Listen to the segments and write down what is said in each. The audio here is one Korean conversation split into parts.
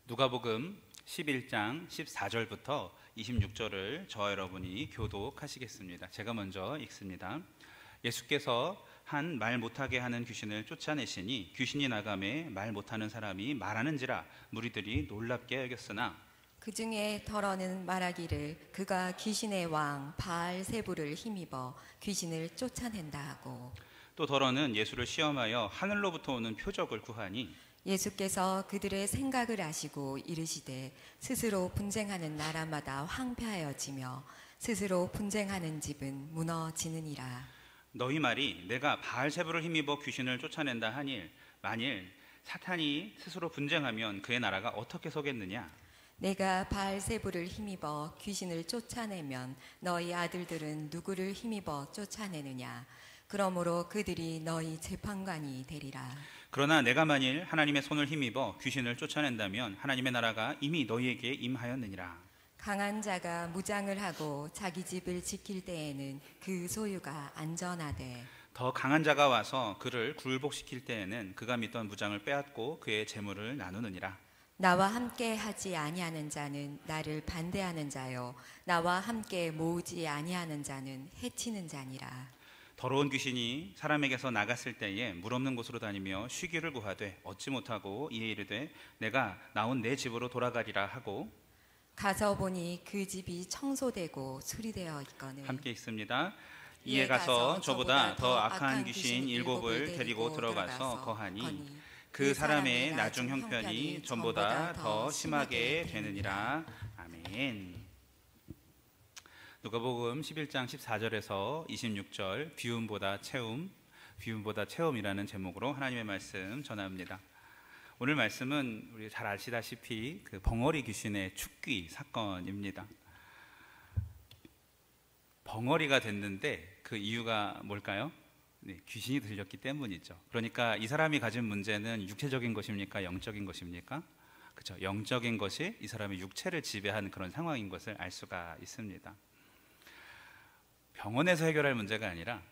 누가복음 11장 14절부터 26절을 저와 여러분이 교독하시겠습니다. 제가 먼저 읽습니다. 예수께서 한 말 못하게 하는 귀신을 쫓아내시니 귀신이 나가매 말 못하는 사람이 말하는지라 무리들이 놀랍게 여겼으나 그 중에 더러는 말하기를 그가 귀신의 왕 바알세불을 힘입어 귀신을 쫓아낸다 하고, 또 더러는 예수를 시험하여 하늘로부터 오는 표적을 구하니 예수께서 그들의 생각을 아시고 이르시되 스스로 분쟁하는 나라마다 황폐하여지며 스스로 분쟁하는 집은 무너지느니라. 너희 말이 내가 바알세불을 힘입어 귀신을 쫓아낸다 하니 만일 사탄이 스스로 분쟁하면 그의 나라가 어떻게 서겠느냐? 내가 바알세불을 힘입어 귀신을 쫓아내면 너희 아들들은 누구를 힘입어 쫓아내느냐? 그러므로 그들이 너희 재판관이 되리라. 그러나 내가 만일 하나님의 손을 힘입어 귀신을 쫓아낸다면 하나님의 나라가 이미 너희에게 임하였느니라. 강한 자가 무장을 하고 자기 집을 지킬 때에는 그 소유가 안전하되, 더 강한 자가 와서 그를 굴복시킬 때에는 그가 믿던 무장을 빼앗고 그의 재물을 나누느니라. 나와 함께 하지 아니하는 자는 나를 반대하는 자요 나와 함께 모으지 아니하는 자는 해치는 자니라. 더러운 귀신이 사람에게서 나갔을 때에 물 없는 곳으로 다니며 쉬기를 구하되 얻지 못하고 이에 이르되 내가 나온 내 집으로 돌아가리라 하고, 가서 보니 그 집이 청소되고 수리되어 있거늘. 함께 읽습니다. 이에 가서 저보다 더 악한 귀신 7을 데리고 들어가서 거하니 그 사람의 나중 형편이 전보다 더 심하게 되느니라. 아멘. 누가복음 11장 14절에서 26절 비움보다 채움이라는 제목으로 하나님의 말씀 전합니다. 오늘 말씀은 우리 잘 아시다시피 그 벙어리 귀신의 축귀 사건입니다. 벙어리가 됐는데 그 이유가 뭘까요? 네, 귀신이 들렸기 때문이죠. 그러니까 이 사람이 가진 문제는 육체적인 것입니까? 영적인 것입니까? 그렇죠. 영적인 것이 이 사람의 육체를 지배하는 그런 상황인 것을 알 수가 있습니다. 병원에서 해결할 문제가 아니라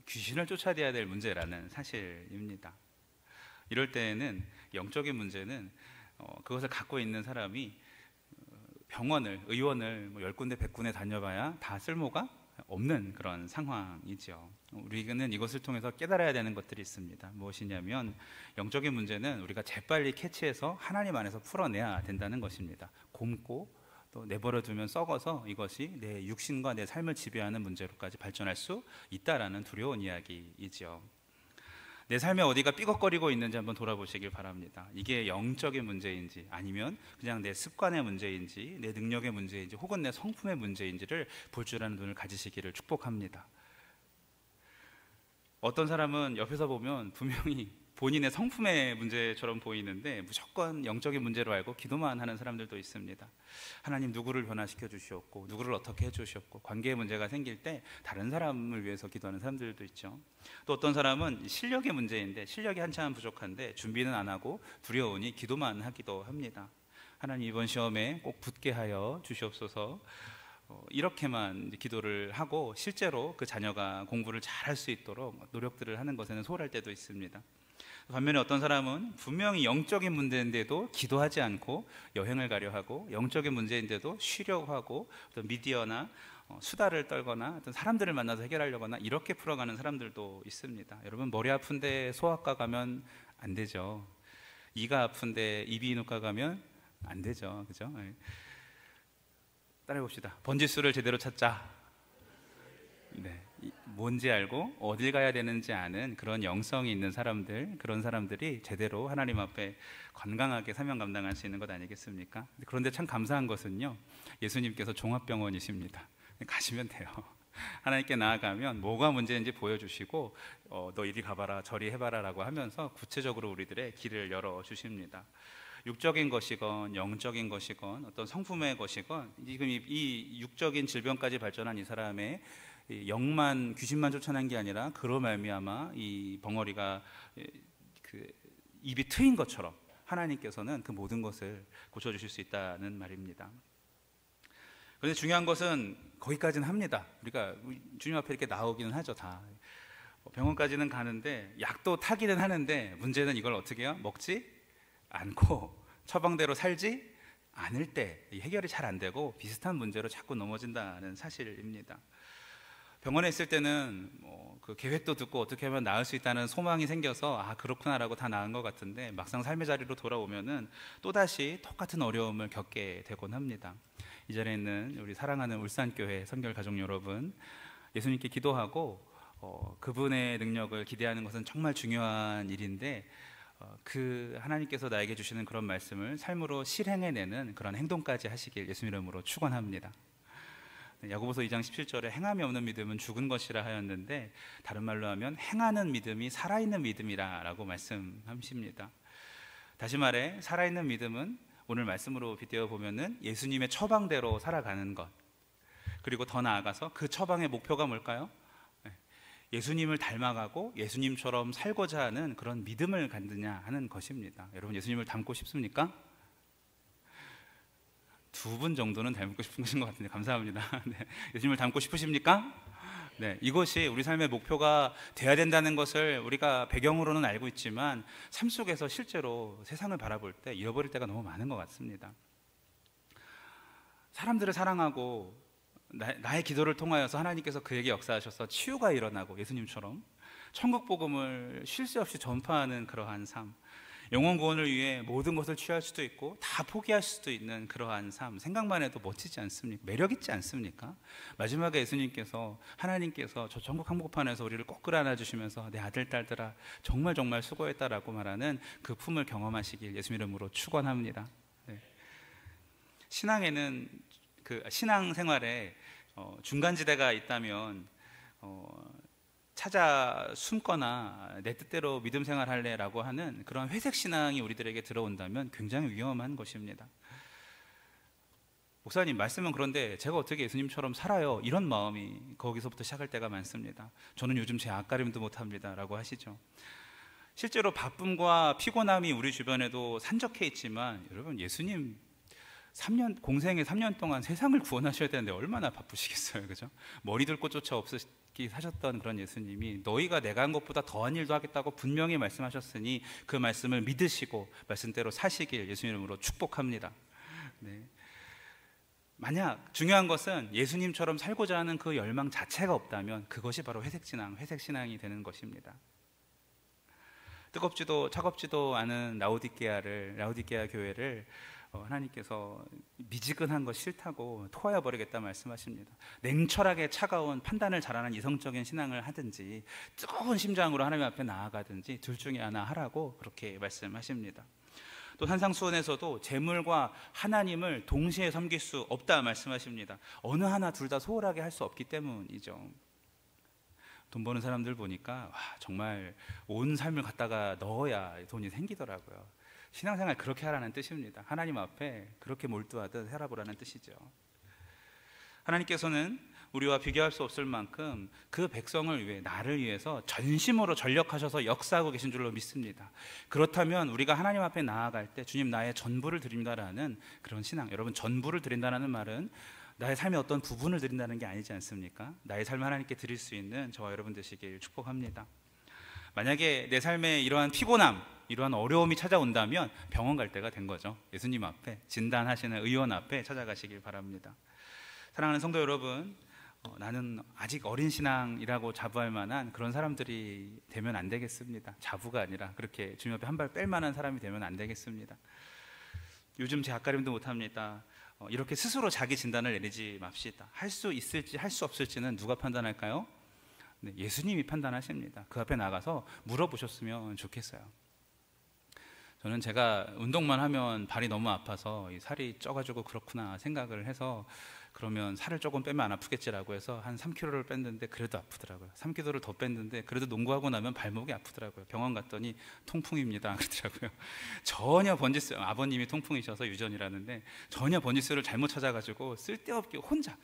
귀신을 쫓아내야 될 문제라는 사실입니다. 이럴 때에는 영적인 문제는 그것을 갖고 있는 사람이 의원을 10군데 100군데 다녀봐야 다 쓸모가 없는 그런 상황이죠. 우리는 이것을 통해서 깨달아야 되는 것들이 있습니다. 무엇이냐면 영적인 문제는 우리가 재빨리 캐치해서 하나님 안에서 풀어내야 된다는 것입니다. 곪고 또 내버려 두면 썩어서 이것이 내 육신과 내 삶을 지배하는 문제로까지 발전할 수 있다라는 두려운 이야기이죠. 내 삶에 어디가 삐걱거리고 있는지 한번 돌아보시길 바랍니다. 이게 영적인 문제인지 아니면 그냥 내 습관의 문제인지 내 능력의 문제인지 혹은 내 성품의 문제인지를 볼 줄 아는 눈을 가지시기를 축복합니다. 어떤 사람은 옆에서 보면 분명히 본인의 성품의 문제처럼 보이는데 무조건 영적인 문제로 알고 기도만 하는 사람들도 있습니다. 하나님 누구를 변화시켜 주시옵고 누구를 어떻게 해주시옵고 관계의 문제가 생길 때 다른 사람을 위해서 기도하는 사람들도 있죠. 또 어떤 사람은 실력의 문제인데 실력이 한참 부족한데 준비는 안 하고 두려우니 기도만 하기도 합니다. 하나님 이번 시험에 꼭 붙게 하여 주시옵소서. 이렇게만 기도를 하고 실제로 그 자녀가 공부를 잘할 수 있도록 노력들을 하는 것에는 소홀할 때도 있습니다. 반면에 어떤 사람은 분명히 영적인 문제인데도 기도하지 않고 여행을 가려 하고 영적인 문제인데도 쉬려고 하고 어떤 미디어나 수다를 떨거나 어떤 사람들을 만나서 해결하려고 하나 이렇게 풀어가는 사람들도 있습니다. 여러분 머리 아픈데 소아과 가면 안 되죠. 이가 아픈데 이비인후과 가면 안 되죠. 그죠? 따라해 봅시다. 번지수를 제대로 찾자. 네, 뭔지 알고 어딜 가야 되는지 아는 그런 영성이 있는 사람들, 그런 사람들이 제대로 하나님 앞에 건강하게 사명 감당할 수 있는 것 아니겠습니까? 그런데 참 감사한 것은요, 예수님께서 종합병원이십니다. 가시면 돼요. 하나님께 나아가면 뭐가 문제인지 보여주시고 너 이리 가봐라 저리 해봐라 라고 하면서 구체적으로 우리들의 길을 열어주십니다. 육적인 것이건 영적인 것이건 어떤 성품의 것이건 지금 이 육적인 질병까지 발전한 이 사람의 영만 귀신만 쫓아낸 게 아니라 그로 말미암아 이 벙어리가 그 입이 트인 것처럼 하나님께서는 그 모든 것을 고쳐주실 수 있다는 말입니다. 그런데 중요한 것은 거기까지는 합니다. 우리가 주님 앞에 이렇게 나오기는 하죠. 다 병원까지는 가는데 약도 타기는 하는데 문제는 이걸 어떻게 해요? 먹지 않고 처방대로 살지 않을 때 해결이 잘 안 되고 비슷한 문제로 자꾸 넘어진다는 사실입니다. 병원에 있을 때는 그 계획도 듣고 어떻게 하면 나을 수 있다는 소망이 생겨서 아 그렇구나라고 다 나은 것 같은데 막상 삶의 자리로 돌아오면은 또다시 똑같은 어려움을 겪게 되곤 합니다. 이 자리에 있는 우리 사랑하는 울산교회 선결 가족 여러분, 예수님께 기도하고 그분의 능력을 기대하는 것은 정말 중요한 일인데 그 하나님께서 나에게 주시는 그런 말씀을 삶으로 실행해내는 그런 행동까지 하시길 예수님 이름으로 축원합니다. 야고보서 2장 17절에 행함이 없는 믿음은 죽은 것이라 하였는데 다른 말로 하면 행하는 믿음이 살아있는 믿음이라고 말씀하십니다. 다시 말해 살아있는 믿음은 오늘 말씀으로 빗대어 보면은 예수님의 처방대로 살아가는 것, 그리고 더 나아가서 그 처방의 목표가 뭘까요? 예수님을 닮아가고 예수님처럼 살고자 하는 그런 믿음을 갖느냐 하는 것입니다. 여러분 예수님을 닮고 싶습니까? 두 분 정도는 닮고 싶으신 것 같은데 감사합니다. 네. 예수님을 닮고 싶으십니까? 네, 이것이 우리 삶의 목표가 돼야 된다는 것을 우리가 배경으로는 알고 있지만 삶 속에서 실제로 세상을 바라볼 때 잃어버릴 때가 너무 많은 것 같습니다. 사람들을 사랑하고 나의 기도를 통하여서 하나님께서 그에게 역사하셔서 치유가 일어나고 예수님처럼 천국 복음을 쉴 새 없이 전파하는 그러한 삶, 영혼 구원을 위해 모든 것을 취할 수도 있고 다 포기할 수도 있는 그러한 삶, 생각만 해도 멋지지 않습니까? 매력 있지 않습니까? 마지막에 예수님께서 하나님께서 저 천국 한복판에서 우리를 꼭 끌어안아 주시면서 내 아들 딸들아 정말 정말 수고했다라고 말하는 그 품을 경험하시길 예수 이름으로 축원합니다. 네. 신앙에는 그 신앙생활에 중간지대가 있다면 찾아 숨거나 내 뜻대로 믿음 생활할래라고 하는 그런 회색 신앙이 우리들에게 들어온다면 굉장히 위험한 것입니다. 목사님 말씀은 그런데 제가 어떻게 예수님처럼 살아요? 이런 마음이 거기서부터 시작할 때가 많습니다. 저는 요즘 제 앞가림도 못합니다 라고 하시죠. 실제로 바쁨과 피곤함이 우리 주변에도 산적해 있지만 여러분 예수님 공생에 3년 동안 세상을 구원하셔야 되는데 얼마나 바쁘시겠어요, 그죠? 머리들 꽃조차 없으시기 하셨던 그런 예수님이 너희가 내가 한 것보다 더한 일도 하겠다고 분명히 말씀하셨으니 그 말씀을 믿으시고 말씀대로 사시길 예수 이름으로 축복합니다. 네. 만약 중요한 것은 예수님처럼 살고자 하는 그 열망 자체가 없다면 그것이 바로 회색 신앙이 되는 것입니다. 뜨겁지도 차갑지도 않은 라오디게아 교회를 하나님께서 미지근한 것 싫다고 토하여 버리겠다 말씀하십니다. 냉철하게 차가운 판단을 잘하는 이성적인 신앙을 하든지 뜨거운 심장으로 하나님 앞에 나아가든지 둘 중에 하나 하라고 그렇게 말씀하십니다. 또 산상수훈에서도 재물과 하나님을 동시에 섬길 수 없다 말씀하십니다. 어느 하나 둘 다 소홀하게 할 수 없기 때문이죠. 돈 버는 사람들 보니까 정말 온 삶을 갖다가 넣어야 돈이 생기더라고요. 신앙생활 그렇게 하라는 뜻입니다. 하나님 앞에 그렇게 몰두하듯 살아보라는 뜻이죠. 하나님께서는 우리와 비교할 수 없을 만큼 그 백성을 위해 나를 위해서 전심으로 전력하셔서 역사하고 계신 줄로 믿습니다. 그렇다면 우리가 하나님 앞에 나아갈 때 주님 나의 전부를 드립니다라는 그런 신앙, 여러분 전부를 드린다는 말은 나의 삶의 어떤 부분을 드린다는 게 아니지 않습니까? 나의 삶을 하나님께 드릴 수 있는 저와 여러분 되시길 축복합니다. 만약에 내 삶에 이러한 피곤함, 이러한 어려움이 찾아온다면 병원 갈 때가 된 거죠. 예수님 앞에 진단하시는 의원 앞에 찾아가시길 바랍니다. 사랑하는 성도 여러분, 나는 아직 어린 신앙이라고 자부할 만한 그런 사람들이 되면 안 되겠습니다. 자부가 아니라 그렇게 주님 앞에 한 발 뺄 만한 사람이 되면 안 되겠습니다. 요즘 제 앞가림도 못합니다. 이렇게 스스로 자기 진단을 내리지 맙시다. 할 수 있을지 할 수 없을지는 누가 판단할까요? 네, 예수님이 판단하십니다. 그 앞에 나가서 물어보셨으면 좋겠어요. 저는 제가 운동만 하면 발이 너무 아파서 이 살이 쪄가지고 그렇구나 생각을 해서 그러면 살을 조금 빼면 안 아프겠지라고 해서 한 3kg를 뺐는데 그래도 아프더라고요. 3kg를 더 뺐는데 그래도 농구하고 나면 발목이 아프더라고요. 병원 갔더니 통풍입니다 그러더라고요. 전혀 번지수, 아버님이 통풍이셔서 유전이라는데 전혀 번지수를 잘못 찾아가지고 쓸데없게 혼자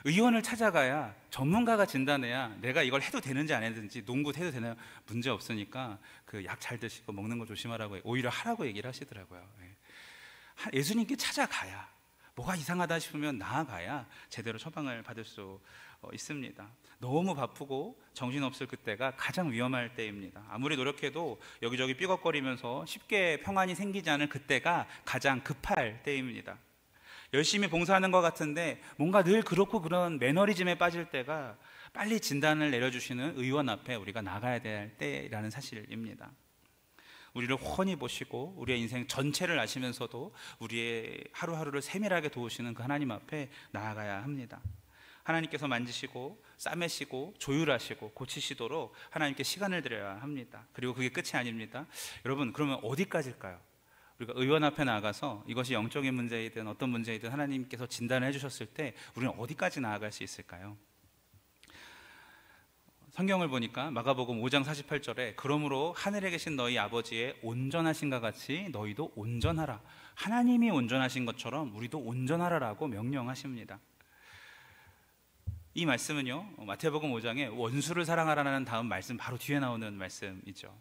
의원을 찾아가야 전문가가 진단해야 내가 이걸 해도 되는지 안 해도 농구 해도 되나요? 문제 없으니까 그 약 잘 드시고 먹는 거 조심하라고 오히려 하라고 얘기를 하시더라고요. 예수님께 찾아가야 뭐가 이상하다 싶으면 나아가야 제대로 처방을 받을 수 있습니다. 너무 바쁘고 정신없을 그때가 가장 위험할 때입니다. 아무리 노력해도 여기저기 삐걱거리면서 쉽게 평안이 생기지 않을 그때가 가장 급할 때입니다. 열심히 봉사하는 것 같은데 뭔가 늘 그렇고 그런 매너리즘에 빠질 때가 빨리 진단을 내려주시는 의원 앞에 우리가 나가야 될 때라는 사실입니다. 우리를 훤히 보시고 우리의 인생 전체를 아시면서도 우리의 하루하루를 세밀하게 도우시는 그 하나님 앞에 나아가야 합니다. 하나님께서 만지시고 싸매시고 조율하시고 고치시도록 하나님께 시간을 드려야 합니다. 그리고 그게 끝이 아닙니다. 여러분, 그러면 어디까지일까요? 우리가 의원 앞에 나가서 이것이 영적인 문제이든 어떤 문제이든 하나님께서 진단을 해주셨을 때 우리는 어디까지 나아갈 수 있을까요? 성경을 보니까 마가복음 5장 48절에 그러므로 하늘에 계신 너희 아버지의 온전하신가 같이 너희도 온전하라. 하나님이 온전하신 것처럼 우리도 온전하라라고 명령하십니다. 이 말씀은요, 마태복음 5장에 원수를 사랑하라는 다음 말씀 바로 뒤에 나오는 말씀이죠.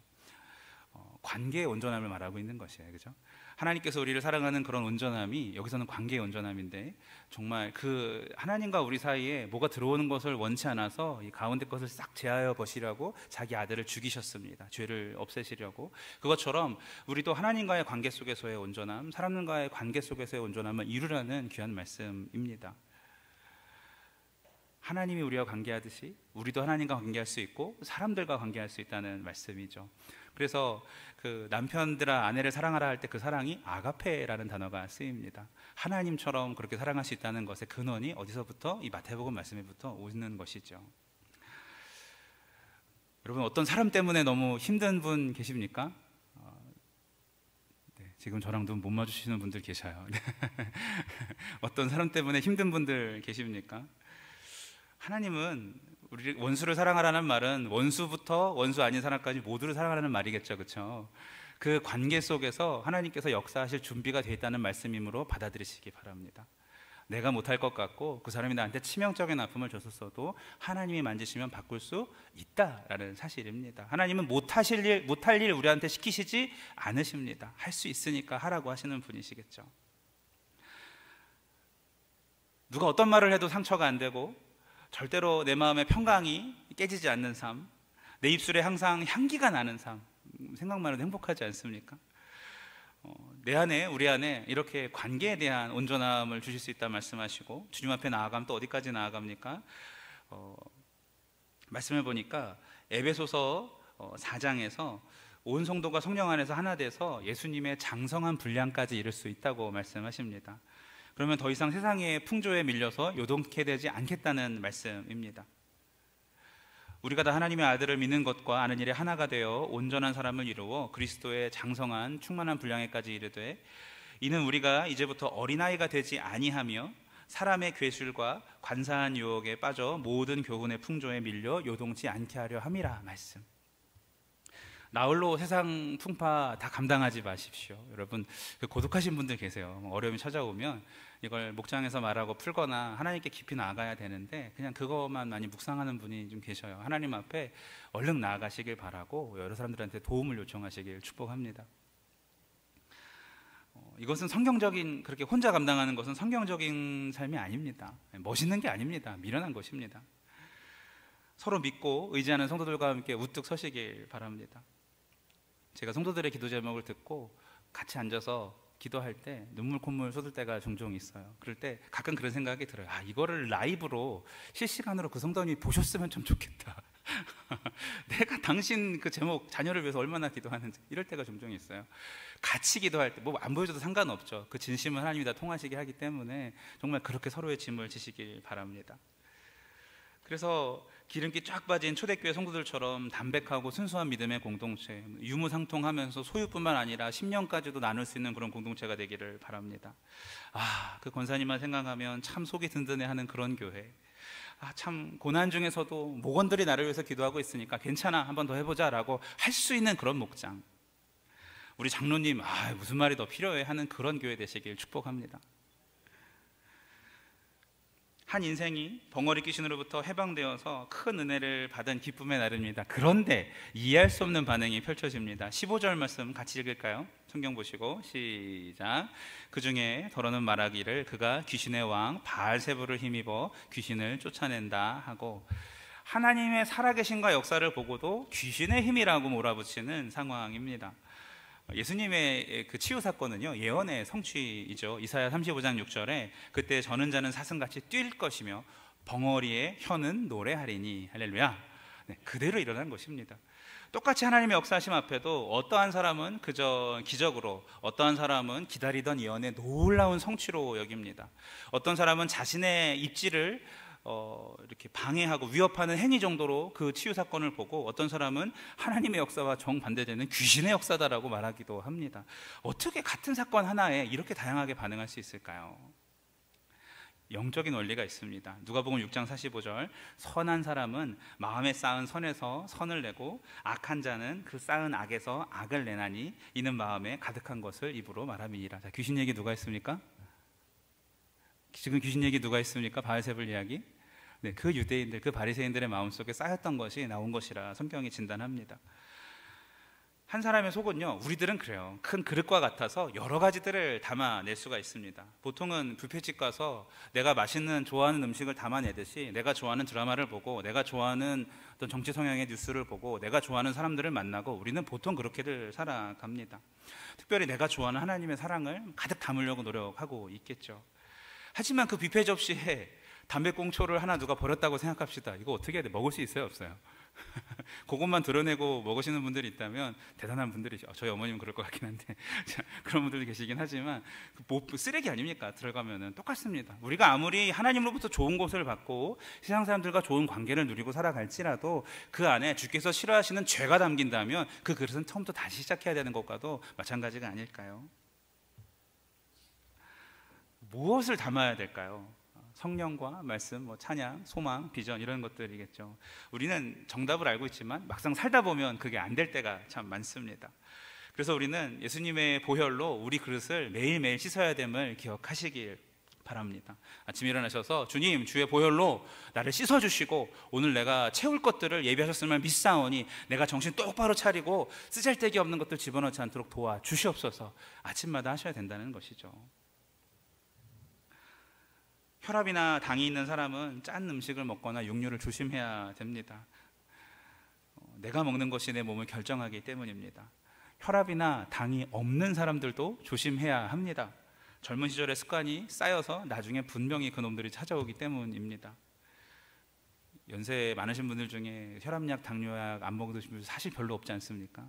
관계의 온전함을 말하고 있는 것이에요. 그죠? 하나님께서 우리를 사랑하는 그런 온전함이 여기서는 관계의 온전함인데, 정말 그 하나님과 우리 사이에 뭐가 들어오는 것을 원치 않아서 이 가운데 것을 싹 제하여 버시라고 자기 아들을 죽이셨습니다. 죄를 없애시려고. 그것처럼 우리도 하나님과의 관계 속에서의 온전함, 사람과의 관계 속에서의 온전함을 이루라는 귀한 말씀입니다. 하나님이 우리와 관계하듯이 우리도 하나님과 관계할 수 있고 사람들과 관계할 수 있다는 말씀이죠. 그래서 그 남편들아 아내를 사랑하라 할 때 그 사랑이 아가페라는 단어가 쓰입니다. 하나님처럼 그렇게 사랑할 수 있다는 것의 근원이 어디서부터? 이 마태복음 말씀에부터 오는 것이죠. 여러분, 어떤 사람 때문에 너무 힘든 분 계십니까? 네, 지금 저랑 눈 못 마주치시는 분들 계셔요. 어떤 사람 때문에 힘든 분들 계십니까? 하나님은 우리 원수를 사랑하라는 말은 원수부터 원수 아닌 사람까지 모두를 사랑하라는 말이겠죠, 그렇죠? 그 관계 속에서 하나님께서 역사하실 준비가 되어 있다는 말씀이므로 받아들이시기 바랍니다. 내가 못할 것 같고 그 사람이 나한테 치명적인 아픔을 줬었어도 하나님이 만지시면 바꿀 수 있다라는 사실입니다. 하나님은 못할 일 우리한테 시키시지 않으십니다. 할 수 있으니까 하라고 하시는 분이시겠죠. 누가 어떤 말을 해도 상처가 안 되고 절대로 내 마음의 평강이 깨지지 않는 삶, 내 입술에 항상 향기가 나는 삶, 생각만 해도 행복하지 않습니까? 내 안에, 우리 안에 이렇게 관계에 대한 온전함을 주실 수 있다 말씀하시고, 주님 앞에 나아가면 또 어디까지 나아갑니까? 말씀을 보니까 에베소서 4장에서 온 성도가 성령 안에서 하나 돼서 예수님의 장성한 분량까지 이룰 수 있다고 말씀하십니다. 그러면 더 이상 세상의 풍조에 밀려서 요동케 되지 않겠다는 말씀입니다. 우리가 다 하나님의 아들을 믿는 것과 아는 일에 하나가 되어 온전한 사람을 이루어 그리스도의 장성한 충만한 분량에까지 이르되, 이는 우리가 이제부터 어린아이가 되지 아니하며 사람의 괴술과 관사한 유혹에 빠져 모든 교훈의 풍조에 밀려 요동치 않게 하려 함이라 말씀. 나홀로 세상 풍파 다 감당하지 마십시오. 여러분, 고독하신 분들 계세요. 어려움이 찾아오면 이걸 목장에서 말하고 풀거나 하나님께 깊이 나아가야 되는데 그냥 그것만 많이 묵상하는 분이 좀 계셔요. 하나님 앞에 얼른 나아가시길 바라고 여러 사람들한테 도움을 요청하시길 축복합니다. 이것은 성경적인, 그렇게 혼자 감당하는 것은 성경적인 삶이 아닙니다. 멋있는 게 아닙니다. 미련한 것입니다. 서로 믿고 의지하는 성도들과 함께 우뚝 서시길 바랍니다. 제가 성도들의 기도 제목을 듣고 같이 앉아서 기도할 때 눈물 콧물 쏟을 때가 종종 있어요. 그럴 때 가끔 그런 생각이 들어요. 이거를 라이브로 실시간으로 그 성도님이 보셨으면 좀 좋겠다. 내가 당신 그 제목 자녀를 위해서 얼마나 기도하는지, 이럴 때가 종종 있어요. 같이 기도할 때 뭐 안 보여줘도 상관없죠. 그 진심은 하나님이 다 통하시게 하기 때문에 정말 그렇게 서로의 짐을 지시길 바랍니다. 그래서 기름기 쫙 빠진 초대교회 성도들처럼 담백하고 순수한 믿음의 공동체, 유무상통하면서 소유뿐만 아니라 10년까지도 나눌 수 있는 그런 공동체가 되기를 바랍니다. 그 권사님만 생각하면 참 속이 든든해하는 그런 교회. 참 고난 중에서도 목원들이 나를 위해서 기도하고 있으니까 괜찮아, 한 번 더 해보자 라고 할 수 있는 그런 목장. 우리 장로님 무슨 말이 더 필요해 하는 그런 교회 되시길 축복합니다. 한 인생이 벙어리 귀신으로부터 해방되어서 큰 은혜를 받은 기쁨의 날입니다. 그런데 이해할 수 없는 반응이 펼쳐집니다. 15절 말씀 같이 읽을까요? 성경 보시고 시작. 그 중에 더러는 말하기를 그가 귀신의 왕 바알세불을 힘입어 귀신을 쫓아낸다 하고, 하나님의 살아계신과 역사를 보고도 귀신의 힘이라고 몰아붙이는 상황입니다. 예수님의 그 치유 사건은요, 예언의 성취이죠. 이사야 35장 6절에 그때 저는 자는 사슴같이 뛸 것이며 벙어리의 혀는 노래하리니, 할렐루야. 네, 그대로 일어난 것입니다. 똑같이 하나님의 역사하심 앞에도 어떠한 사람은 그저 기적으로, 어떠한 사람은 기다리던 예언의 놀라운 성취로 여깁니다. 어떤 사람은 자신의 입지를 이렇게 방해하고 위협하는 행위 정도로 그 치유 사건을 보고, 어떤 사람은 하나님의 역사와 정반대되는 귀신의 역사다라고 말하기도 합니다. 어떻게 같은 사건 하나에 이렇게 다양하게 반응할 수 있을까요? 영적인 원리가 있습니다. 누가복음 6장 45절, 선한 사람은 마음에 쌓은 선에서 선을 내고 악한 자는 그 쌓은 악에서 악을 내나니 이는 마음에 가득한 것을 입으로 말함이니라. 자, 귀신 얘기 누가 했습니까? 지금 귀신 얘기 누가 했습니까? 바알세불 이야기. 네, 그 유대인들, 그 바리새인들의 마음속에 쌓였던 것이 나온 것이라 성경이 진단합니다. 한 사람의 속은요, 우리들은 그래요. 큰 그릇과 같아서 여러 가지들을 담아낼 수가 있습니다. 보통은 뷔페집 가서 내가 맛있는 좋아하는 음식을 담아내듯이, 내가 좋아하는 드라마를 보고, 내가 좋아하는 어떤 정치 성향의 뉴스를 보고, 내가 좋아하는 사람들을 만나고, 우리는 보통 그렇게들 살아갑니다. 특별히 내가 좋아하는 하나님의 사랑을 가득 담으려고 노력하고 있겠죠. 하지만 그 뷔페 접시에 담배꽁초를 하나 누가 버렸다고 생각합시다. 이거 어떻게 해야 돼? 먹을 수 있어요, 없어요? 그것만 드러내고 먹으시는 분들이 있다면 대단한 분들이죠. 저희 어머님은 그럴 것 같긴 한데 그런 분들도 계시긴 하지만, 뭐 쓰레기 아닙니까? 들어가면은 똑같습니다. 우리가 아무리 하나님으로부터 좋은 것을 받고 세상 사람들과 좋은 관계를 누리고 살아갈지라도 그 안에 주께서 싫어하시는 죄가 담긴다면 그 그릇은 처음부터 다시 시작해야 되는 것과도 마찬가지가 아닐까요? 무엇을 담아야 될까요? 성령과 말씀, 찬양, 소망, 비전, 이런 것들이겠죠. 우리는 정답을 알고 있지만 막상 살다 보면 그게 안 될 때가 참 많습니다. 그래서 우리는 예수님의 보혈로 우리 그릇을 매일매일 씻어야 됨을 기억하시길 바랍니다. 아침에 일어나셔서 주님, 주의 보혈로 나를 씻어주시고 오늘 내가 채울 것들을 예비하셨음을 믿사오니 내가 정신 똑바로 차리고 쓰잘데기 없는 것들 집어넣지 않도록 도와주시옵소서, 아침마다 하셔야 된다는 것이죠. 혈압이나 당이 있는 사람은 짠 음식을 먹거나 육류를 조심해야 됩니다. 내가 먹는 것이 내 몸을 결정하기 때문입니다. 혈압이나 당이 없는 사람들도 조심해야 합니다. 젊은 시절의 습관이 쌓여서 나중에 분명히 그놈들이 찾아오기 때문입니다. 연세 많으신 분들 중에 혈압약, 당뇨약 안 먹으신 분들 사실 별로 없지 않습니까?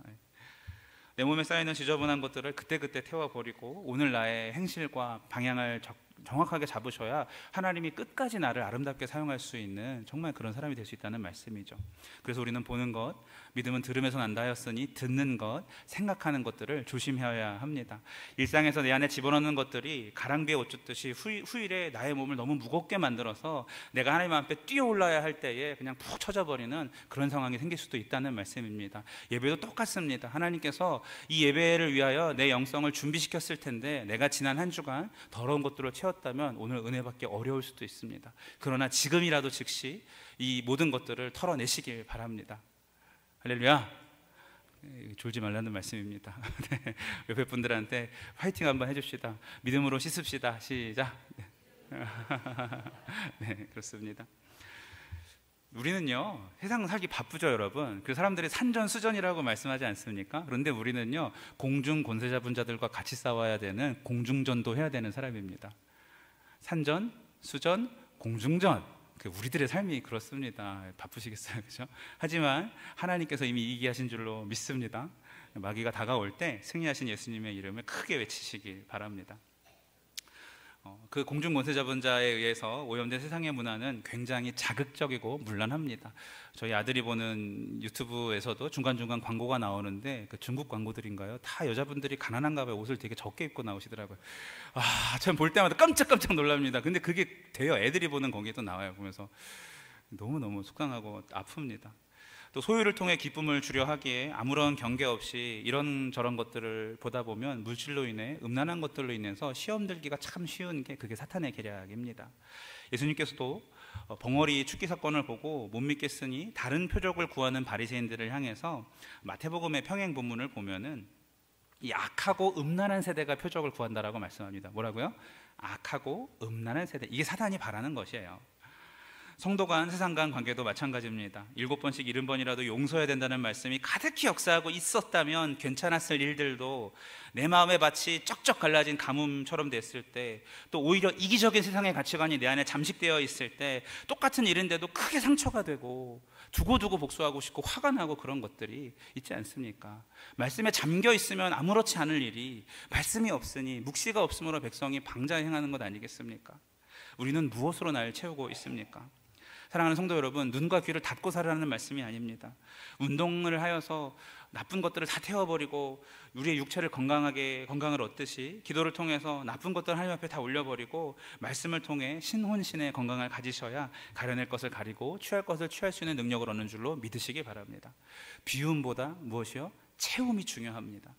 내 몸에 쌓이는 지저분한 것들을 그때그때 태워버리고 오늘 나의 행실과 방향을 정확하게 잡으셔야 하나님이 끝까지 나를 아름답게 사용할 수 있는 정말 그런 사람이 될 수 있다는 말씀이죠. 그래서 우리는 보는 것, 믿음은 들음에서 난다 하였으니 듣는 것, 생각하는 것들을 조심해야 합니다. 일상에서 내 안에 집어넣는 것들이 가랑비에 옷 젖듯이 후일에 나의 몸을 너무 무겁게 만들어서 내가 하나님 앞에 뛰어올라야 할 때에 그냥 푹 쳐져버리는 그런 상황이 생길 수도 있다는 말씀입니다. 예배도 똑같습니다. 하나님께서 이 예배를 위하여 내 영성을 준비시켰을 텐데 내가 지난 한 주간 더러운 것들을 채웠다면 오늘 은혜 받기 어려울 수도 있습니다. 그러나 지금이라도 즉시 이 모든 것들을 털어내시길 바랍니다. 할렐루야. 졸지 말라는 말씀입니다. 네, 옆에 분들한테 화이팅 한번 해줍시다. 믿음으로 씻읍시다. 시작. 네, 그렇습니다. 우리는요, 세상 살기 바쁘죠, 여러분. 그 사람들이 산전수전이라고 말씀하지 않습니까? 그런데 우리는요, 공중 권세 잡은 자들과 같이 싸워야 되는 공중전도 해야 되는 사람입니다. 산전, 수전, 공중전. 우리들의 삶이 그렇습니다. 바쁘시겠어요, 그죠? 하지만 하나님께서 이미 이기하신 줄로 믿습니다. 마귀가 다가올 때 승리하신 예수님의 이름을 크게 외치시길 바랍니다. 그 공중 권세 잡은 자에 의해서 오염된 세상의 문화는 굉장히 자극적이고 문란합니다. 저희 아들이 보는 유튜브에서도 중간중간 광고가 나오는데 그 중국 광고들인가요? 다 여자분들이 가난한가 봐요. 옷을 되게 적게 입고 나오시더라고요. 참 볼 때마다 깜짝깜짝 놀랍니다. 근데 그게 돼요. 애들이 보는 거기에도 나와요. 보면서 너무너무 속상하고 아픕니다. 또 소유를 통해 기쁨을 주려 하기에 아무런 경계 없이 이런저런 것들을 보다 보면 물질로 인해 음란한 것들로 인해서 시험 들기가 참 쉬운 게 그게 사탄의 계략입니다. 예수님께서도 벙어리 축기 사건을 보고 못 믿겠으니 다른 표적을 구하는 바리새인들을 향해서 마태복음의 평행 본문을 보면은 이 악하고 음란한 세대가 표적을 구한다라고 말씀합니다. 뭐라고요? 악하고 음란한 세대. 이게 사단이 바라는 것이에요. 성도 간, 세상 간 관계도 마찬가지입니다. 7번씩 70번이라도 용서해야 된다는 말씀이 가득히 역사하고 있었다면 괜찮았을 일들도 내 마음의 밭이 쩍쩍 갈라진 가뭄처럼 됐을 때, 또 오히려 이기적인 세상의 가치관이 내 안에 잠식되어 있을 때, 똑같은 일인데도 크게 상처가 되고 두고두고 복수하고 싶고 화가 나고 그런 것들이 있지 않습니까? 말씀에 잠겨 있으면 아무렇지 않을 일이 말씀이 없으니 묵시가 없으므로 백성이 방자해 행하는 것 아니겠습니까? 우리는 무엇으로 나를 채우고 있습니까? 사랑하는 성도 여러분, 눈과 귀를 닫고 살라는 말씀이 아닙니다. 운동을 하여서 나쁜 것들을 다 태워버리고 우리의 육체를 건강을 얻듯이 기도를 통해서 나쁜 것들을 하나님 앞에 다 올려버리고 말씀을 통해 신혼신의 건강을 가지셔야 가려낼 것을 가리고 취할 것을 취할 수 있는 능력을 얻는 줄로 믿으시기 바랍니다. 비움보다 무엇이요? 채움이 중요합니다.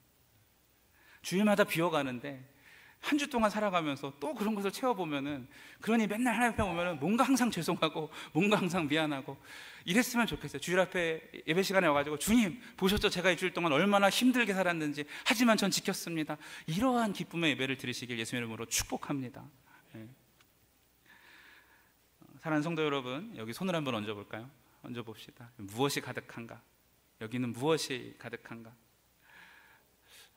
주일마다 비워가는데 한 주 동안 살아가면서 또 그런 것을 채워보면은, 그러니 맨날 하나님 앞에 오면은 뭔가 항상 죄송하고 뭔가 항상 미안하고 이랬으면 좋겠어요. 주일 앞에 예배 시간에 와가지고 주님 보셨죠? 제가 일주일 동안 얼마나 힘들게 살았는지, 하지만 전 지켰습니다. 이러한 기쁨의 예배를 드리시길 예수님의 이름으로 축복합니다. 네. 사랑하는 성도 여러분, 여기 손을 한번 얹어볼까요? 얹어봅시다. 무엇이 가득한가? 여기는 무엇이 가득한가?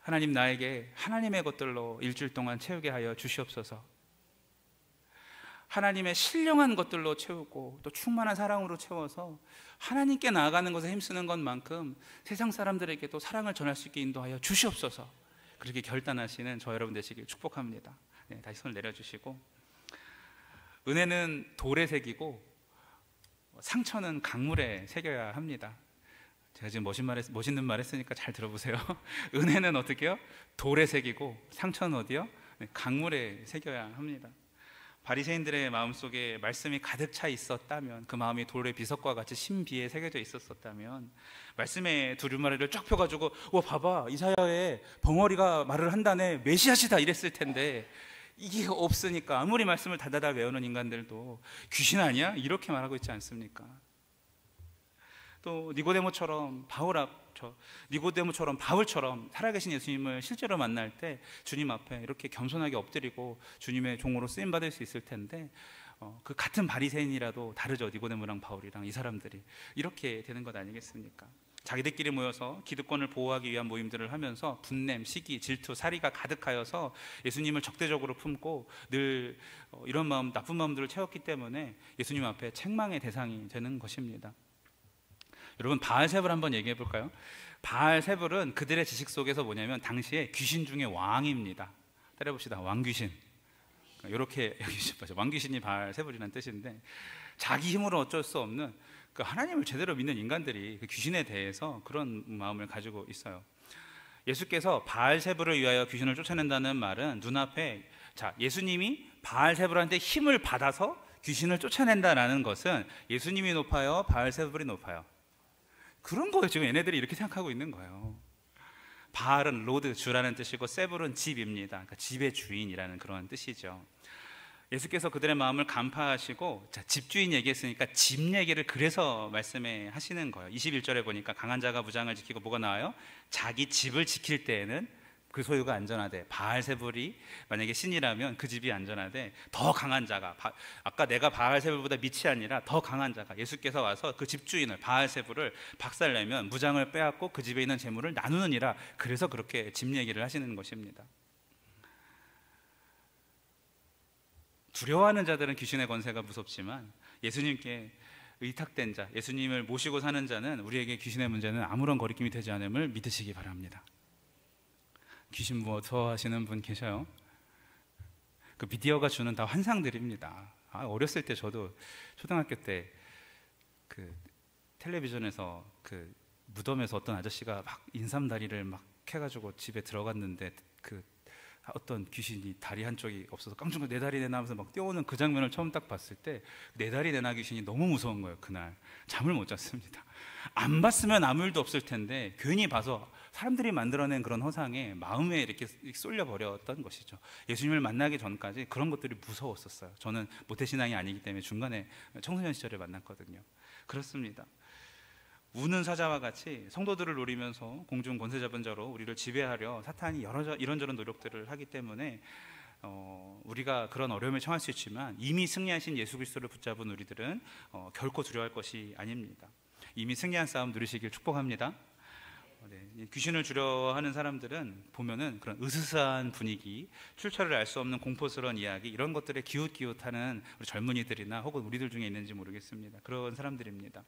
하나님, 나에게 하나님의 것들로 일주일 동안 채우게 하여 주시옵소서. 하나님의 신령한 것들로 채우고 또 충만한 사랑으로 채워서 하나님께 나아가는 것에 힘쓰는 것만큼 세상 사람들에게도 사랑을 전할 수 있게 인도하여 주시옵소서. 그렇게 결단하시는 저 여러분 되시길 축복합니다. 네, 다시 손을 내려주시고, 은혜는 돌에 새기고 상처는 강물에 새겨야 합니다. 제가 지금 멋있는 말 했으니까 잘 들어보세요. 은혜는 어떻게 해요? 돌에 새기고 상처는 어디요? 네, 강물에 새겨야 합니다. 바리새인들의 마음속에 말씀이 가득 차 있었다면, 그 마음이 돌의 비석과 같이 신비에 새겨져 있었다면, 말씀의 두루마리를 쫙 펴가지고 와 봐봐, 이사야의 벙어리가 말을 한다네, 메시아시다 이랬을 텐데, 이게 없으니까 아무리 말씀을 다다다 외우는 인간들도 귀신 아니야? 이렇게 말하고 있지 않습니까? 또 니고데모처럼 바울처럼 살아계신 예수님을 실제로 만날 때 주님 앞에 이렇게 겸손하게 엎드리고 주님의 종으로 쓰임 받을 수 있을 텐데, 그 같은 바리새인이라도 다르죠. 니고데모랑 바울이랑 이 사람들이 이렇게 되는 것 아니겠습니까? 자기들끼리 모여서 기득권을 보호하기 위한 모임들을 하면서 분냄, 시기, 질투, 사리가 가득하여서 예수님을 적대적으로 품고 늘 이런 마음, 나쁜 마음들을 채웠기 때문에 예수님 앞에 책망의 대상이 되는 것입니다. 여러분, 바알세불 한번 얘기해 볼까요? 바알세불은 그들의 지식 속에서 뭐냐면 당시에 귀신 중에 왕입니다. 따라해봅시다. 왕귀신. 이렇게 여기시죠. 왕귀신이 바알세불이라는 뜻인데, 자기 힘으로 어쩔 수 없는 그 하나님을 제대로 믿는 인간들이 그 귀신에 대해서 그런 마음을 가지고 있어요. 예수께서 바알세불을 위하여 귀신을 쫓아낸다는 말은 눈앞에, 자, 예수님이 바알세불한테 힘을 받아서 귀신을 쫓아낸다라는 것은 예수님이 높아요? 바알세불이 높아요? 그런 거예요. 지금 얘네들이 이렇게 생각하고 있는 거예요. 바알은 로드, 주라는 뜻이고 세불은 집입니다. 그러니까 집의 주인이라는 그런 뜻이죠. 예수께서 그들의 마음을 간파하시고, 자, 집주인 얘기했으니까 집 얘기를 그래서 말씀해 하시는 거예요. 21절에 보니까 강한 자가 무장을 지키고 뭐가 나와요? 자기 집을 지킬 때에는 그 소유가 안전하대. 바알세불이 만약에 신이라면 그 집이 안전하대. 더 강한 자가, 아까 내가 바알세불보다 밑이 아니라 더 강한 자가, 예수께서 와서 그 집주인을, 바알세불을 박살내면 무장을 빼앗고 그 집에 있는 재물을 나누느니라. 그래서 그렇게 집 얘기를 하시는 것입니다. 두려워하는 자들은 귀신의 권세가 무섭지만 예수님께 의탁된 자, 예수님을 모시고 사는 자는 우리에게 귀신의 문제는 아무런 거리낌이 되지 않음을 믿으시기 바랍니다. 귀신 무서워하시는 분 계셔요? 그 미디어가 주는 다 환상들입니다. 어렸을 때 저도 초등학교 때 그 텔레비전에서 그 무덤에서 어떤 아저씨가 막 인삼다리를 막 해가지고 집에 들어갔는데 그 어떤 귀신이 다리 한쪽이 없어서 깡충깡 내 다리 내놔 하면서 막 뛰어오는 그 장면을 처음 딱 봤을 때 내 다리 내놔 귀신이 너무 무서운 거예요. 그날 잠을 못 잤습니다. 안 봤으면 아무 일도 없을 텐데 괜히 봐서 사람들이 만들어낸 그런 허상에 마음에 이렇게 쏠려버렸던 것이죠. 예수님을 만나기 전까지 그런 것들이 무서웠었어요. 저는 모태신앙이 아니기 때문에 중간에 청소년 시절에 만났거든요. 그렇습니다. 우는 사자와 같이 성도들을 노리면서 공중 권세 잡은 자로 우리를 지배하려 사탄이 이런저런 노력들을 하기 때문에 우리가 그런 어려움을 처할 수 있지만 이미 승리하신 예수 그리스도를 붙잡은 우리들은 결코 두려워할 것이 아닙니다. 이미 승리한 싸움 누리시길 축복합니다. 네, 귀신을 두려워하는 사람들은 보면은 그런 으스스한 분위기, 출처를 알 수 없는 공포스러운 이야기, 이런 것들에 기웃기웃하는 우리 젊은이들이나 혹은 우리들 중에 있는지 모르겠습니다. 그런 사람들입니다.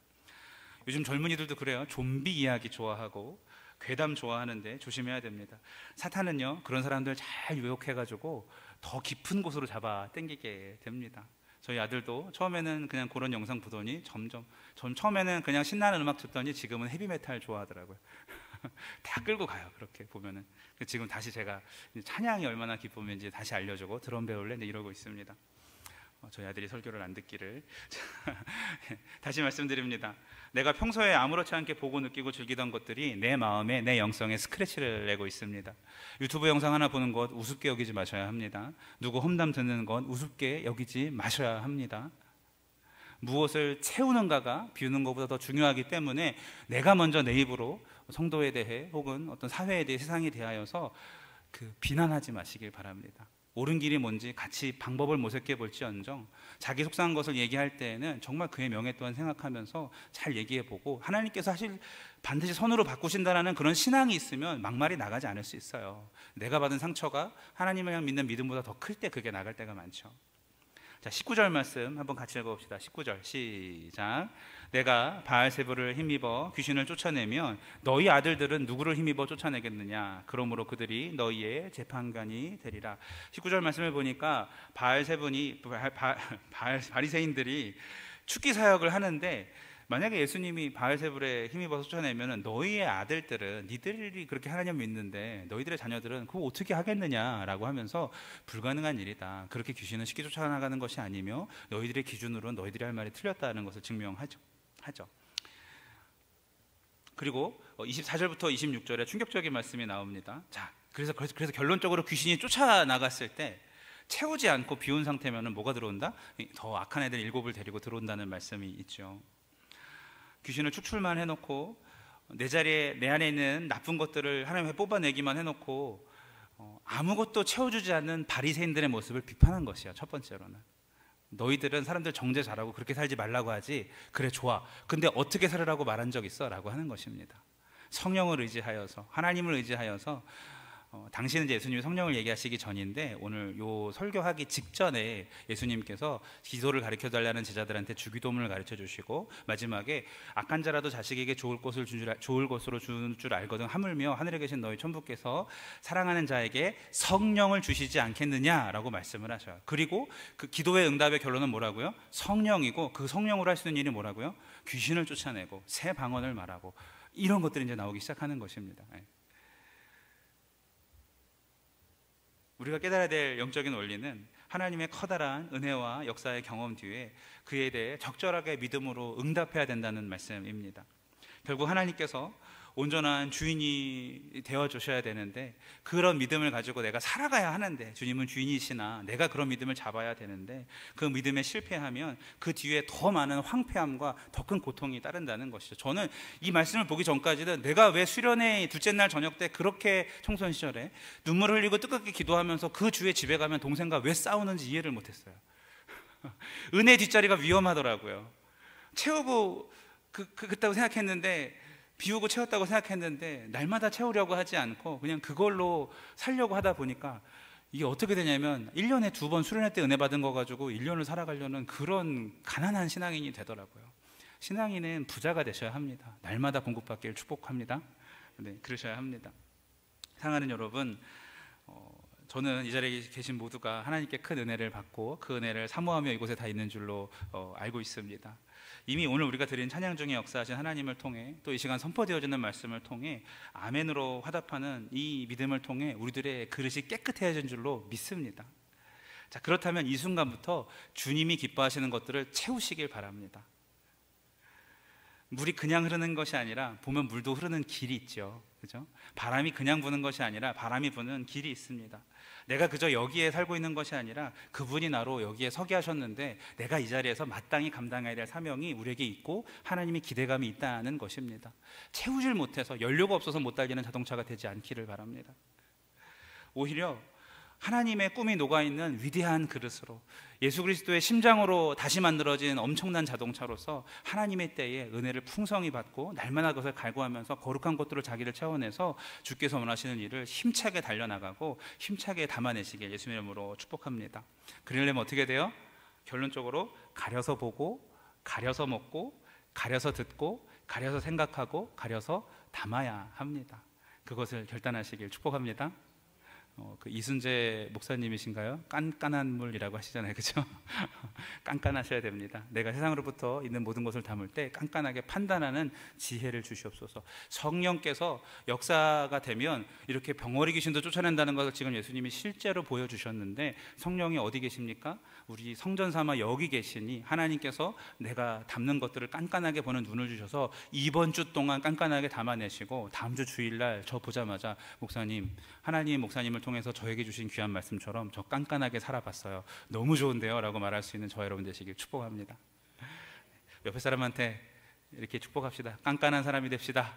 요즘 젊은이들도 그래요. 좀비 이야기 좋아하고 괴담 좋아하는데 조심해야 됩니다. 사탄은요, 그런 사람들 잘 유혹해가지고 더 깊은 곳으로 잡아 당기게 됩니다. 저희 아들도 처음에는 그냥 그런 영상 보더니 처음에는 그냥 신나는 음악 듣더니 지금은 헤비메탈 좋아하더라고요. 다 끌고 가요. 그렇게 보면은. 지금 다시 제가 찬양이 얼마나 기쁨인지 다시 알려주고 드럼 배울래? 네, 이러고 있습니다. 저희 아들이 설교를 안 듣기를. 다시 말씀드립니다. 내가 평소에 아무렇지 않게 보고 느끼고 즐기던 것들이 내 마음에, 내 영성에 스크래치를 내고 있습니다. 유튜브 영상 하나 보는 것 우습게 여기지 마셔야 합니다. 누구 험담 듣는 것 우습게 여기지 마셔야 합니다. 무엇을 채우는가가 비우는 것보다 더 중요하기 때문에 내가 먼저 내 입으로 성도에 대해 혹은 어떤 사회에 대해, 세상에 대하여서 비난하지 마시길 바랍니다. 옳은 길이 뭔지 같이 방법을 모색해 볼지언정 자기 속상한 것을 얘기할 때에는 정말 그의 명예 또한 생각하면서 잘 얘기해 보고, 하나님께서 사실 반드시 선으로 바꾸신다라는 그런 신앙이 있으면 막말이 나가지 않을 수 있어요. 내가 받은 상처가 하나님을 향 믿는 믿음보다 더 클 때 그게 나갈 때가 많죠. 자, 19절 말씀 한번 같이 읽어봅시다. 19절 시작. 내가 바알세불을 힘입어 귀신을 쫓아내면 너희 아들들은 누구를 힘입어 쫓아내겠느냐? 그러므로 그들이 너희의 재판관이 되리라. 19절 말씀을 보니까 바리새인들이 축기 사역을 하는데, 만약에 예수님이 바알세불에 힘입어 쫓아내면 너희의 아들들은, 니들이 그렇게 하나님 믿는데 너희들의 자녀들은 그거 어떻게 하겠느냐라고 하면서 불가능한 일이다. 그렇게 귀신은 쉽게 쫓아나가는 것이 아니며 너희들의 기준으로는 너희들이 할 말이 틀렸다는 것을 증명하죠. 그리고 24절부터 26절에 충격적인 말씀이 나옵니다. 자, 그래서 결론적으로 귀신이 쫓아나갔을 때 채우지 않고 비운 상태면 뭐가 들어온다? 더 악한 애들 7을 데리고 들어온다는 말씀이 있죠. 귀신을 축출만 해놓고 내 자리에, 내 안에 있는 나쁜 것들을 하나님께 뽑아내기만 해놓고 아무것도 채워주지 않는 바리새인들의 모습을 비판한 것이야. 첫 번째로는 너희들은 사람들 정죄 잘하고 그렇게 살지 말라고 하지. 그래, 좋아. 근데 어떻게 살으라고 말한 적 있어? 라고 하는 것입니다. 성령을 의지하여서, 하나님을 의지하여서, 당시는 이제 예수님이 성령을 얘기하시기 전인데 오늘 요 설교하기 직전에 예수님께서 기도를 가르쳐 달라는 제자들한테 주기도문을 가르쳐 주시고, 마지막에 악한 자라도 자식에게 좋을 것으로 주는 줄 알거든 하물며 하늘에 계신 너희 천부께서 사랑하는 자에게 성령을 주시지 않겠느냐라고 말씀을 하셔요. 그리고 그 기도의 응답의 결론은 뭐라고요? 성령이고, 그 성령으로 할 수 있는 일이 뭐라고요? 귀신을 쫓아내고 새 방언을 말하고, 이런 것들이 이제 나오기 시작하는 것입니다. 우리가 깨달아야 될 영적인 원리는 하나님의 커다란 은혜와 역사의 경험 뒤에 그에 대해 적절하게 믿음으로 응답해야 된다는 말씀입니다. 결국 하나님께서 온전한 주인이 되어주셔야 되는데, 그런 믿음을 가지고 내가 살아가야 하는데, 주님은 주인이시나 내가 그런 믿음을 잡아야 되는데, 그 믿음에 실패하면 그 뒤에 더 많은 황폐함과 더 큰 고통이 따른다는 것이죠. 저는 이 말씀을 보기 전까지는 내가 왜 수련회 둘째 날 저녁 때 그렇게 청소년 시절에 눈물 흘리고 뜨겁게 기도하면서 그 주에 집에 가면 동생과 왜 싸우는지 이해를 못했어요. 은혜 뒷자리가 위험하더라고요. 채우고 그랬다고 생각했는데, 비우고 채웠다고 생각했는데 날마다 채우려고 하지 않고 그냥 그걸로 살려고 하다 보니까 이게 어떻게 되냐면 1년에 2번 수련회 때 은혜 받은 거 가지고 1년을 살아가려는 그런 가난한 신앙인이 되더라고요. 신앙인은 부자가 되셔야 합니다. 날마다 공급받기를 축복합니다. 네, 그러셔야 합니다. 사랑하는 여러분, 저는 이 자리에 계신 모두가 하나님께 큰 은혜를 받고 그 은혜를 사모하며 이곳에 다 있는 줄로 알고 있습니다. 이미 오늘 우리가 드린 찬양 중에 역사하신 하나님을 통해, 또 이 시간 선포되어지는 말씀을 통해 아멘으로 화답하는 이 믿음을 통해 우리들의 그릇이 깨끗해진 줄로 믿습니다. 자, 그렇다면 이 순간부터 주님이 기뻐하시는 것들을 채우시길 바랍니다. 물이 그냥 흐르는 것이 아니라 보면 물도 흐르는 길이 있죠. 그죠? 바람이 그냥 부는 것이 아니라 바람이 부는 길이 있습니다. 내가 그저 여기에 살고 있는 것이 아니라 그분이 나로 여기에 서게 하셨는데 내가 이 자리에서 마땅히 감당해야 될 사명이 우리에게 있고 하나님이 기대감이 있다는 것입니다. 채우질 못해서 연료가 없어서 못 달리는 자동차가 되지 않기를 바랍니다. 오히려 하나님의 꿈이 녹아있는 위대한 그릇으로 예수 그리스도의 심장으로 다시 만들어진 엄청난 자동차로서 하나님의 때에 은혜를 풍성히 받고 날마다 그것을 갈구하면서 거룩한 것들을 자기를 채워내서 주께서 원하시는 일을 힘차게 달려나가고 힘차게 담아내시길 예수님의 이름으로 축복합니다. 그러려면 어떻게 돼요? 결론적으로 가려서 보고, 가려서 먹고, 가려서 듣고, 가려서 생각하고, 가려서 담아야 합니다. 그것을 결단하시길 축복합니다. 그 이순재 목사님이신가요? 깐깐한 물이라고 하시잖아요, 그렇죠? 깐깐하셔야 됩니다. 내가 세상으로부터 있는 모든 것을 담을 때 깐깐하게 판단하는 지혜를 주시옵소서. 성령께서 역사가 되면 이렇게 병어리 귀신도 쫓아낸다는 것을 지금 예수님이 실제로 보여주셨는데 성령이 어디 계십니까? 우리 성전 삼아 여기 계시니 하나님께서 내가 담는 것들을 깐깐하게 보는 눈을 주셔서 이번 주 동안 깐깐하게 담아내시고 다음 주 주일날 저 보자마자 목사님, 하나님 목사님을 통해서 저에게 주신 귀한 말씀처럼 저 깐깐하게 살아봤어요. 너무 좋은데요? 라고 말할 수 있는 저 여러분 되시길 축복합니다. 옆에 사람한테 이렇게 축복합시다. 깐깐한 사람이 됩시다.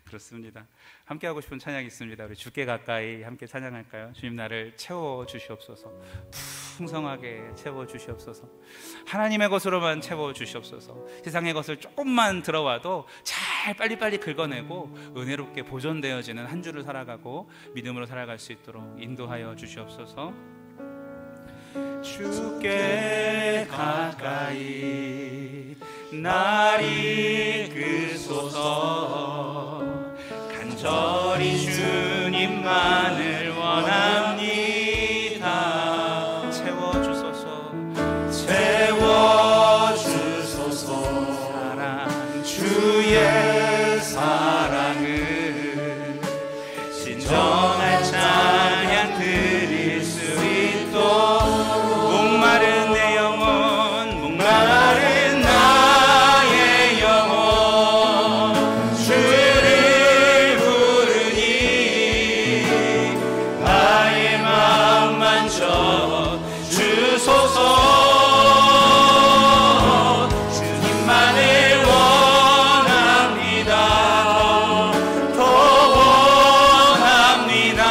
그렇습니다. 함께 하고 싶은 찬양이 있습니다. 우리 주께 가까이 함께 찬양할까요? 주님 나를 채워 주시옵소서. 풍성하게 채워 주시옵소서. 하나님의 것으로만 채워 주시옵소서. 세상의 것을 조금만 들어와도 잘 빨리빨리 긁어내고 은혜롭게 보존되어지는 한 주를 살아가고 믿음으로 살아갈 수 있도록 인도하여 주시옵소서. 주께 가까이 날 이끄소서. 간절히 주님만을 원합니다. 채워주소서. 채워주소서. 사랑 주의 사랑을 진정한 찬양 드릴 수 있도록 목마른 내 영혼, 목마른 나의 영혼 주를 부르니 나의 마음 만져 주소서. 주님만을 원합니다. 더 원합니다.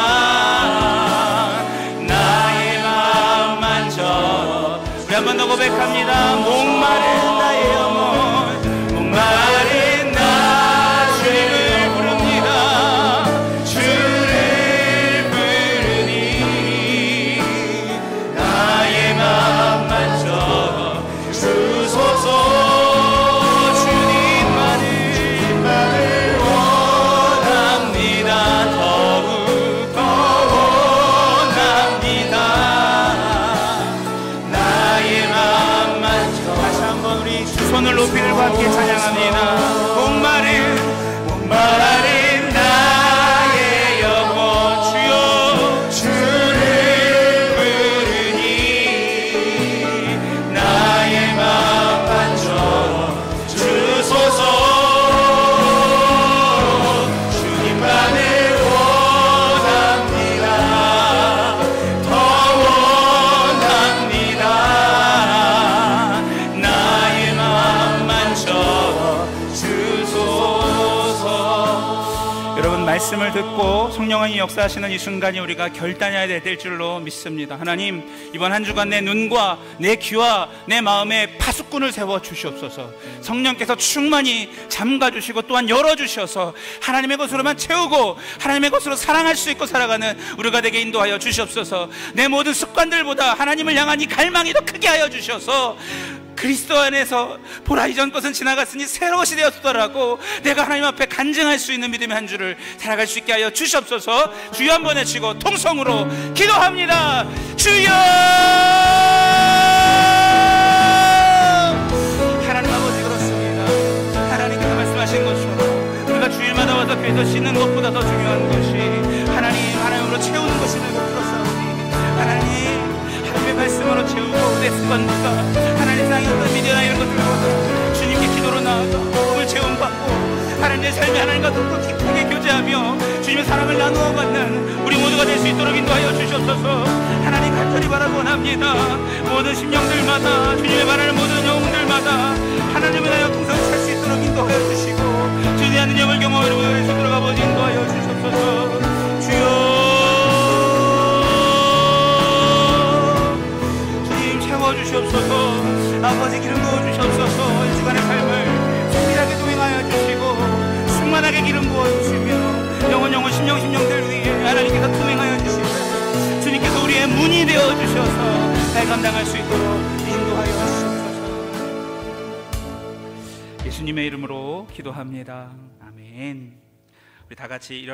나의 마음 만져. 우리 한 번 더 고백합니다. 목마른 나의 영혼, 목마른 나 주를 부릅니다. 주를 부르니 나의 마음 만져 주소서. 주님만을 원합니다. 더욱 더 원합니다. 나의 마음 만져. 다시 한번 우리 두 손을 높이 들고 함께 찬양합니다. 목마른 나의 영혼 주여 주를 부르니 나의 마음 만져 주소서. 주님만을 원합니다. 더 원합니다. 나의 마음 만져 주소서. 여러분 말씀을 듣고 성령이 역사하시는 이 순간이 우리가 결단해야 될 줄로 믿습니다. 하나님, 이번 한 주간 내 눈과 내 귀와 내 마음에 파수꾼을 세워 주시옵소서. 성령께서 충만히 잠가 주시고 또한 열어 주셔서 하나님의 것으로만 채우고 하나님의 것으로 사랑할 수 있고 살아가는 우리가 되게 인도하여 주시옵소서. 내 모든 습관들보다 하나님을 향한 이 갈망이 더 크게 하여 주셔서 그리스도 안에서 보라 이전 것은 지나갔으니 새로운 것이 되었더라고 내가 하나님 앞에 간증할 수 있는 믿음의 한 주를 살아갈 수 있게 하여 주시옵소서. 주여 한번 외치고 통성으로 기도합니다. 주여! 하나님 아버지, 그렇습니다. 하나님께서 말씀하신 것처럼 우리가 주일마다 와서 교회에서 쉬는 것보다 더 중요한 것이 하나님으로 채우는 것임을 들었사오니 하나님의 말씀으로 채우고 내 습관보다 하나님 세상의 어떤 미디어나 이런 것들보다 주님께 기도로 나아가 오늘 채움받고 삶에 하나님과 더욱더 깊게 교제하며 주님의 사랑을 나누어 받는 우리 모두가 될 수 있도록 인도하여 주시옵소서. 하나님 간절히 바라고 원합니다. 모든 심령들마다 주님의 바라는 모든 영웅들마다 하나님을 하여 풍성히 살 수 있도록 인도하여 주시고 주에 대한 능력을 경험하여 수 있도록 아버지 인도하여 주시옵소서. 주여 주님 채워주시옵소서. 아버지 기름 부어주시옵소서. 이 주간의 삶을 성실하게 동행하여 주시고 충만하게 기름 부어주시며 영혼 심령들 위해 하나님께서 투명하여 주시고 주님께서 우리의 문이 되어주셔서 날 감당할 수 있도록 인도하여 주시옵소서. 예수님의 이름으로 기도합니다. 아멘. 우리 다 같이 일어나